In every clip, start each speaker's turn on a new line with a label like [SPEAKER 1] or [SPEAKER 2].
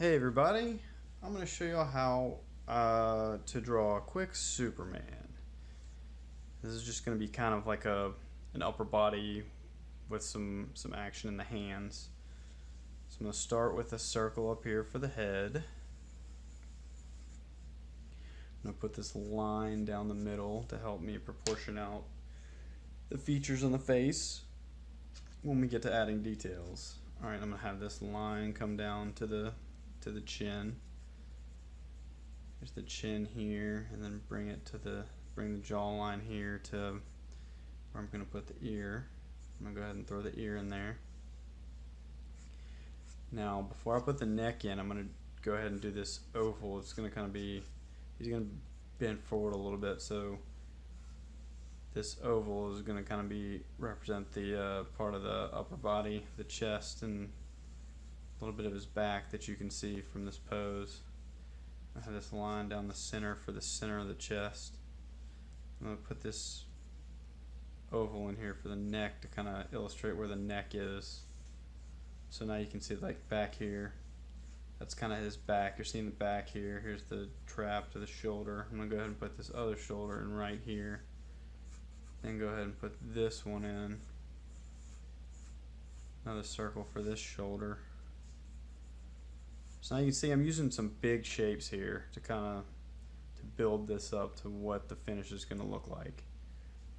[SPEAKER 1] Hey everybody, I'm going to show you how to draw a quick Superman. This is just going to be kind of like an upper body with some action in the hands. So I'm going to start with a circle up here for the head. I'm going to put this line down the middle to help me proportion out the features on the face when we get to adding details. Alright, I'm going to have this line come down to the chin. There's the chin here, and then bring the jawline here to where I'm going to put the ear. I'm going to go ahead and throw the ear in there. Now, before I put the neck in, I'm going to go ahead and do this oval. It's going to kind of be, he's going to bend forward a little bit, so this oval is going to kind of represent the part of the upper body, the chest, and a little bit of his back that you can see from this pose. I have this line down the center for the center of the chest. I'm going to put this oval in here for the neck to kind of illustrate where the neck is. So now you can see like back here, that's kind of his back. You're seeing the back here. Here's the trap to the shoulder. I'm going to go ahead and put this other shoulder in right here. Then go ahead and put this one in. Another circle for this shoulder. So now you can see I'm using some big shapes here to build this up to what the finish is going to look like.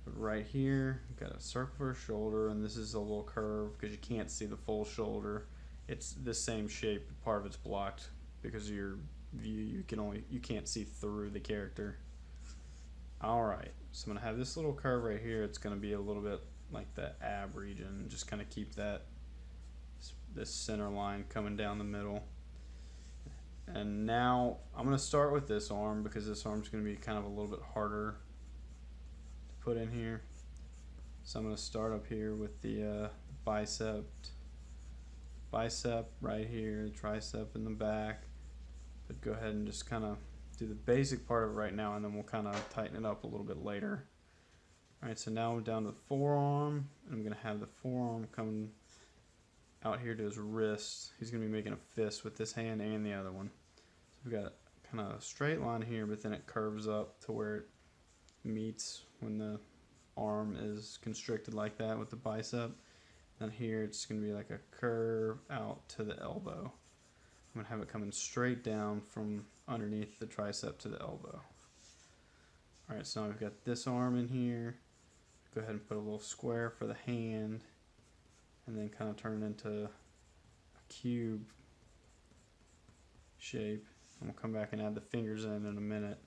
[SPEAKER 1] But right here, you've got a circle for a shoulder, and this is a little curve because you can't see the full shoulder. It's the same shape, part of it's blocked because of your view. You can't see through the character. Alright, so I'm going to have this little curve right here. It's going to be a little bit like the ab region. Just kind of keep this center line coming down the middle. And now I'm going to start with this arm because this arm is going to be kind of a little bit harder to put in here. So I'm going to start up here with the bicep right here, tricep in the back. But go ahead and just kind of do the basic part of it right now, and then we'll kind of tighten it up a little bit later. Alright, so now I'm down to the forearm, and I'm going to have the forearm coming out here to his wrist. He's going to be making a fist with this hand and the other one. So we've got kind of a straight line here, but then it curves up to where it meets when the arm is constricted like that with the bicep. And here it's going to be like a curve out to the elbow. I'm going to have it coming straight down from underneath the tricep to the elbow. Alright, so now we've got this arm in here. Go ahead and put a little square for the hand, and then kind of turn it into a cube shape. And we'll come back and add the fingers in a minute.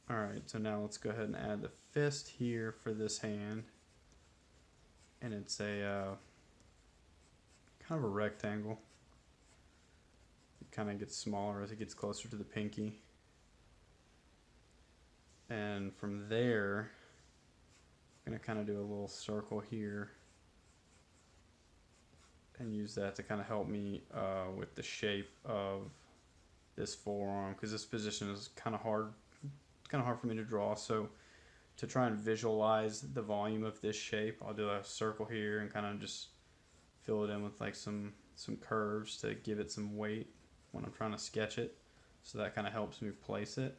[SPEAKER 1] Alright, so now let's go ahead and add the fist here for this hand. And it's a kind of a rectangle. It kind of gets smaller as it gets closer to the pinky. And from there, I'm going to kind of do a little circle here and use that to kind of help me with the shape of this forearm, because this position is kind of hard. It's kind of hard for me to draw. So to try and visualize the volume of this shape, I'll do a circle here and kind of just fill it in with like some curves to give it some weight when I'm trying to sketch it. So that kind of helps me place it.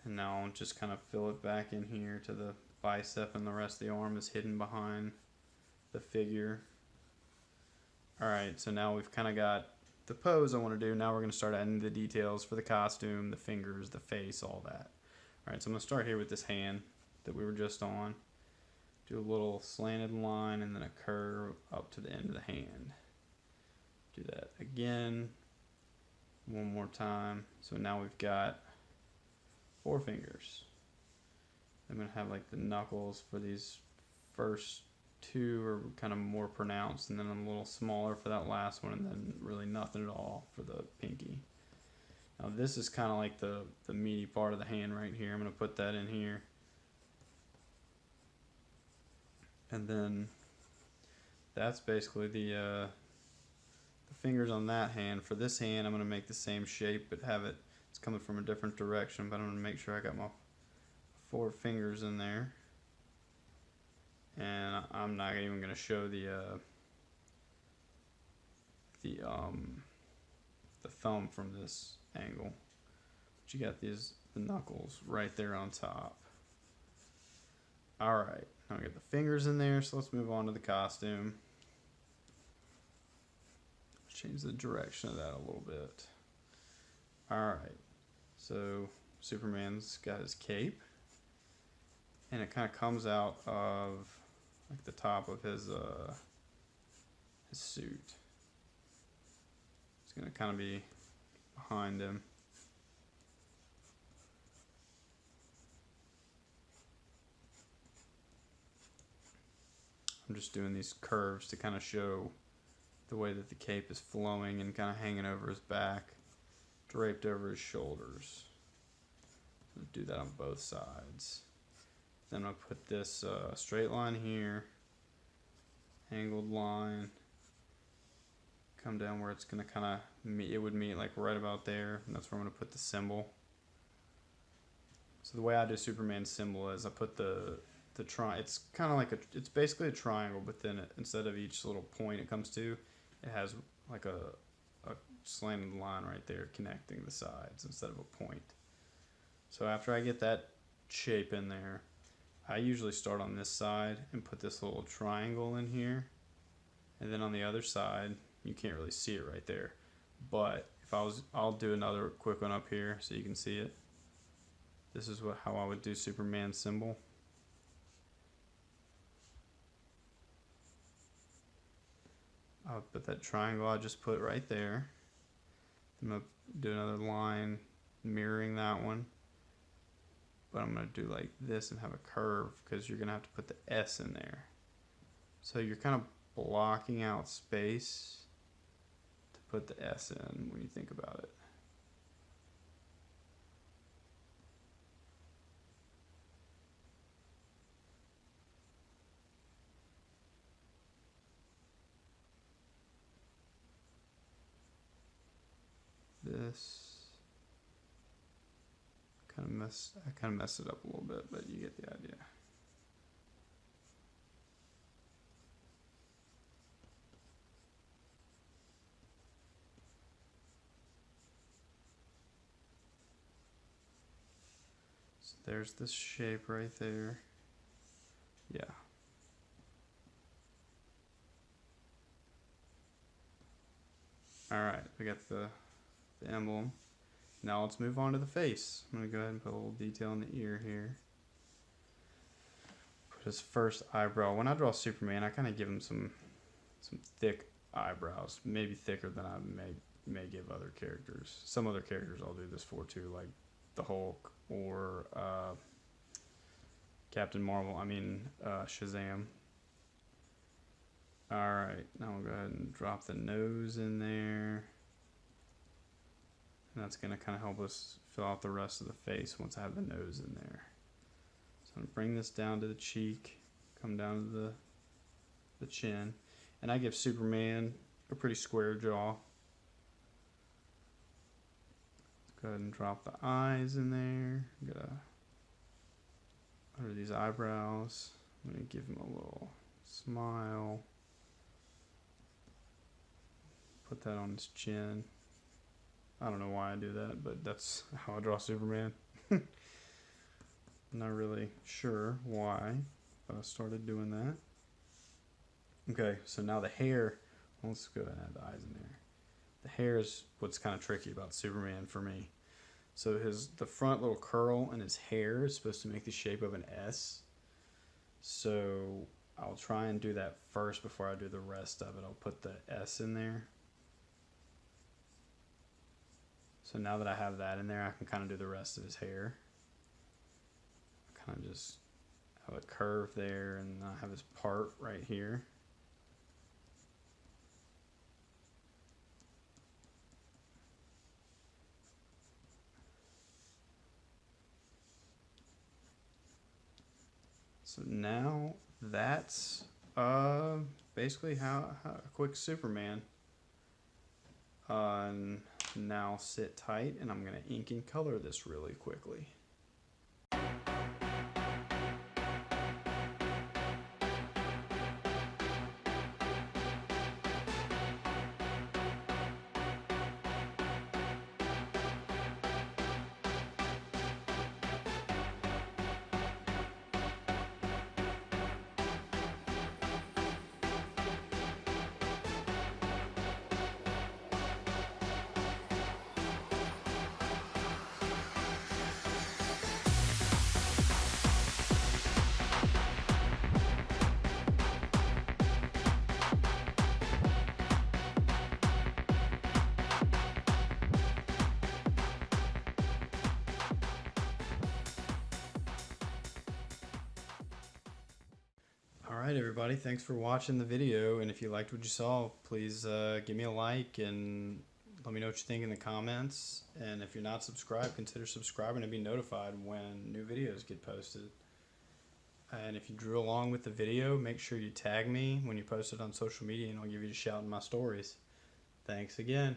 [SPEAKER 1] And now I'll just kind of fill it back in here to the bicep, and the rest of the arm is hidden behind the figure. Alright, so now we've kind of got the pose I want to do. Now we're going to start adding the details for the costume, the fingers, the face, all that. Alright, so I'm going to start here with this hand that we were just on. Do a little slanted line and then a curve up to the end of the hand. Do that again, one more time. So now we've got 4 fingers. I'm going to have like the knuckles for these first 2 are kind of more pronounced, and then a little smaller for that last one, and then really nothing at all for the pinky. Now this is kind of like the meaty part of the hand right here. I'm going to put that in here. And then that's basically the fingers on that hand. For this hand, I'm going to make the same shape, but it's coming from a different direction, but I'm going to make sure I got my 4 fingers in there. And I'm not even going to show the the thumb from this angle. But you got the knuckles right there on top. Alright, now we got the fingers in there, so let's move on to the costume. Change the direction of that a little bit. Alright, so Superman's got his cape, and it kind of comes out of like the top of his suit. It's going to kind of be behind him. I'm just doing these curves to kind of show the way that the cape is flowing and kind of hanging over his back, draped over his shoulders. I'll do that on both sides. Then I'll put this straight line here, angled line, come down where it's going to kind of meet, it would meet like right about there, and that's where I'm going to put the symbol. So the way I do Superman's symbol is I put the it's kind of like it's basically a triangle, but then instead of each little point it comes to, it has like a slanted line right there connecting the sides instead of a point. So after I get that shape in there, I usually start on this side and put this little triangle in here, and then on the other side, you can't really see it right there, but I'll do another quick one up here so you can see it. This is how I would do Superman's symbol. I'll put that triangle I just put right there. I'm going to do another line mirroring that one. But I'm going to do like this and have a curve because you're going to have to put the S in there. So you're kind of blocking out space to put the S in when you think about it. This I kind of messed it up a little bit, but you get the idea. So there's this shape right there. Yeah. All right, we got the emblem. Now let's move on to the face. I'm going to go ahead and put a little detail in the ear here. Put his first eyebrow. When I draw Superman, I kind of give him some thick eyebrows, maybe thicker than I may give other characters. Some other characters I'll do this for too, like the Hulk or Captain Marvel. Shazam. All right, now we'll go ahead and drop the nose in there. And that's going to kind of help us fill out the rest of the face once I have the nose in there. So I'm going to bring this down to the cheek, come down to the chin, and I give Superman a pretty square jaw. Let's go ahead and drop the eyes in there. I'm going to, under these eyebrows, I'm going to give him a little smile. Put that on his chin. I don't know why I do that, but that's how I draw Superman. I'm not really sure why, but I started doing that. Okay, so now the hair. Let's go ahead and add the eyes in there. The hair is what's kind of tricky about Superman for me. So the front little curl in his hair is supposed to make the shape of an S. So I'll try and do that first before I do the rest of it. I'll put the S in there. So now that I have that in there, I can kind of do the rest of his hair. Kind of just have a curve there, and I have his part right here. So now that's basically how a quick Superman. Now sit tight, and I'm going to ink and color this really quickly. Alright everybody, thanks for watching the video, and if you liked what you saw, please give me a like and let me know what you think in the comments. And if you're not subscribed, consider subscribing to be notified when new videos get posted. And if you drew along with the video, make sure you tag me when you post it on social media and I'll give you a shout in my stories. Thanks again.